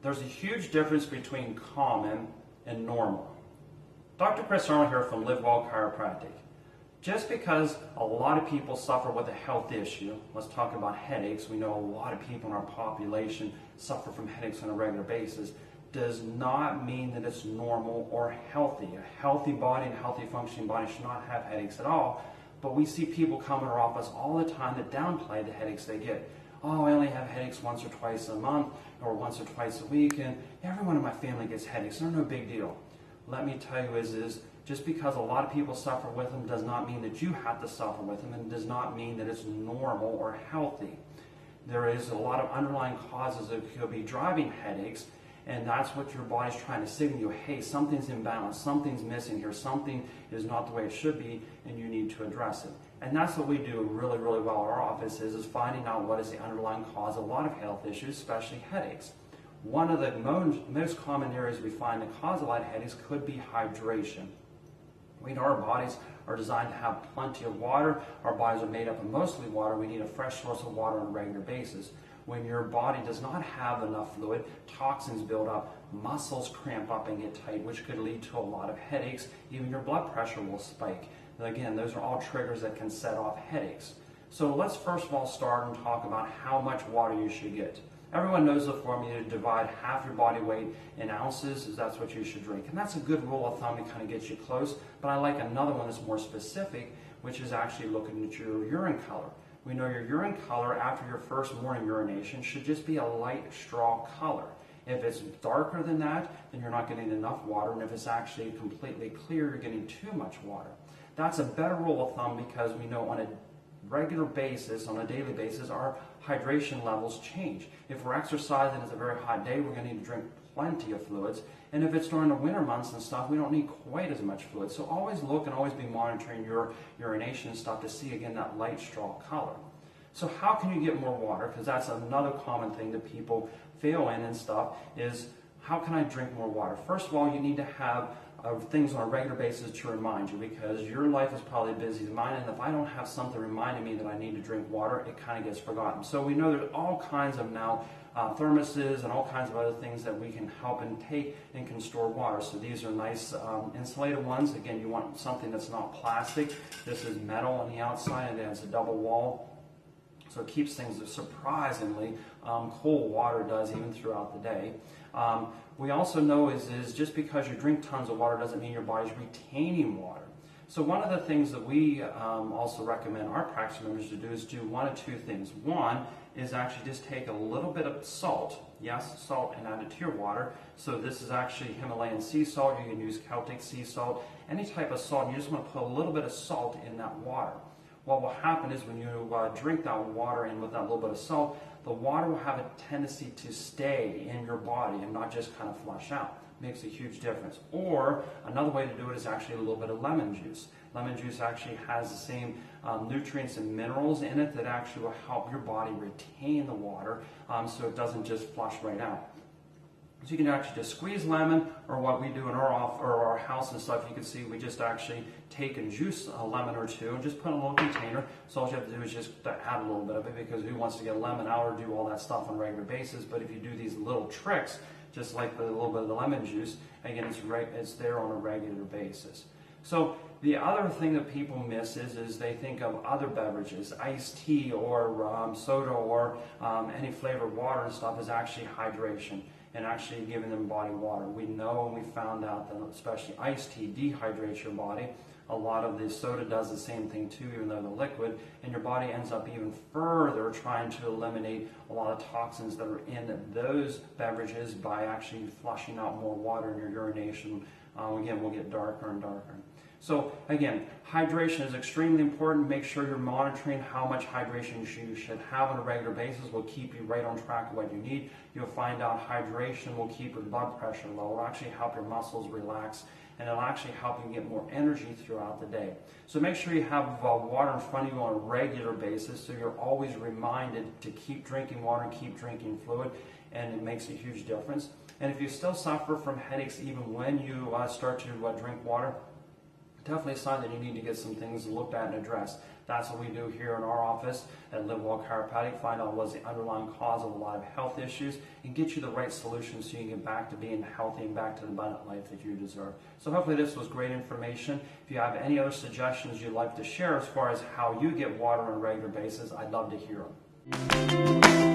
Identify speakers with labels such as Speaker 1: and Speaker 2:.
Speaker 1: There's a huge difference between common and normal. Dr. Kris here from Live Well Chiropractic. Just because a lot of people suffer with a health issue, let's talk about headaches, we know a lot of people in our population suffer from headaches on a regular basis, does not mean that it's normal or healthy. A healthy body and healthy functioning body should not have headaches at all, but we see people come in our office all the time that downplay the headaches they get. Oh, I only have headaches once or twice a month or once or twice a week, and everyone in my family gets headaches. They're no big deal. Let me tell you is just because a lot of people suffer with them does not mean that you have to suffer with them, and does not mean that it's normal or healthy. There is a lot of underlying causes that could be driving headaches, and that's what your body's trying to signal you, hey, something's imbalanced, something's missing here, something is not the way it should be, and you need to address it. And that's what we do really, really well in our office is finding out what is the underlying cause of a lot of health issues, especially headaches. One of the most common areas we find that cause a lot of headaches could be hydration. We know our bodies are designed to have plenty of water. Our bodies are made up of mostly water. We need a fresh source of water on a regular basis. When your body does not have enough fluid, toxins build up, muscles cramp up and get tight, which could lead to a lot of headaches. Even your blood pressure will spike. Again, those are all triggers that can set off headaches. So let's first of all start and talk about how much water you should get. Everyone knows the formula to divide half your body weight in ounces, is that's what you should drink. And that's a good rule of thumb to kind of get you close. But I like another one that's more specific, which is actually looking at your urine color. We know your urine color after your first morning urination should just be a light straw color. If it's darker than that, then you're not getting enough water. And if it's actually completely clear, you're getting too much water. That's a better rule of thumb because we know on a regular basis, on a daily basis, our hydration levels change. If we're exercising, it's a very hot day, we're going to need to drink plenty of fluids. And if it's during the winter months and stuff, we don't need quite as much fluid. So always look and always be monitoring your urination and stuff to see, again, that light straw color. So how can you get more water? Because that's another common thing that people fail in and stuff is, how can I drink more water? First of all, you need to have things on a regular basis to remind you, because your life is probably busy as mine, and if I don't have something reminding me that I need to drink water, it kind of gets forgotten. So we know there's all kinds of now thermoses and all kinds of other things that we can help and take and can store water. So these are nice insulated ones. Again, you want something that's not plastic. This is metal on the outside and it has a double wall. So it keeps things surprisingly cold. Water does even throughout the day. We also know is just because you drink tons of water doesn't mean your body's retaining water. So one of the things that we also recommend our practice members to do is do one of two things. One is actually just take a little bit of salt, yes, salt, and add it to your water. So this is actually Himalayan sea salt. You can use Celtic sea salt, any type of salt. You just want to put a little bit of salt in that water. What will happen is when you drink that water in with that little bit of salt, the water will have a tendency to stay in your body and not just kind of flush out. Makes a huge difference. Or another way to do it is actually a little bit of lemon juice. Lemon juice actually has the same nutrients and minerals in it that actually will help your body retain the water so it doesn't just flush right out. So you can actually just squeeze lemon, or what we do in our house and stuff, you can see we just actually take and juice a lemon or two and just put it in a little container. So all you have to do is just add a little bit of it, because who wants to get a lemon out or do all that stuff on a regular basis? But if you do these little tricks, just like the little bit of the lemon juice, again, it's there on a regular basis. So the other thing that people miss is they think of other beverages, iced tea or soda or any flavored water and stuff, is actually hydration and actually giving them body water. We know and we found out that especially iced tea dehydrates your body. A lot of the soda does the same thing too, even though they're liquid, and your body ends up even further trying to eliminate a lot of toxins that are in those beverages by actually flushing out more water in your urination. Again, we'll get darker and darker. So again, hydration is extremely important. Make sure you're monitoring how much hydration you should have on a regular basis. Will keep you right on track of what you need. You'll find out hydration will keep your blood pressure low. It'll actually help your muscles relax, and it'll actually help you get more energy throughout the day. So make sure you have water in front of you on a regular basis, so you're always reminded to keep drinking water and keep drinking fluid, and it makes a huge difference. And if you still suffer from headaches even when you start to drink water, definitely a sign that you need to get some things looked at and addressed. That's what we do here in our office at Live Well Chiropractic, find out what's the underlying cause of a lot of health issues and get you the right solutions so you can get back to being healthy and back to the abundant life that you deserve. So hopefully this was great information. If you have any other suggestions you'd like to share as far as how you get water on a regular basis, I'd love to hear them.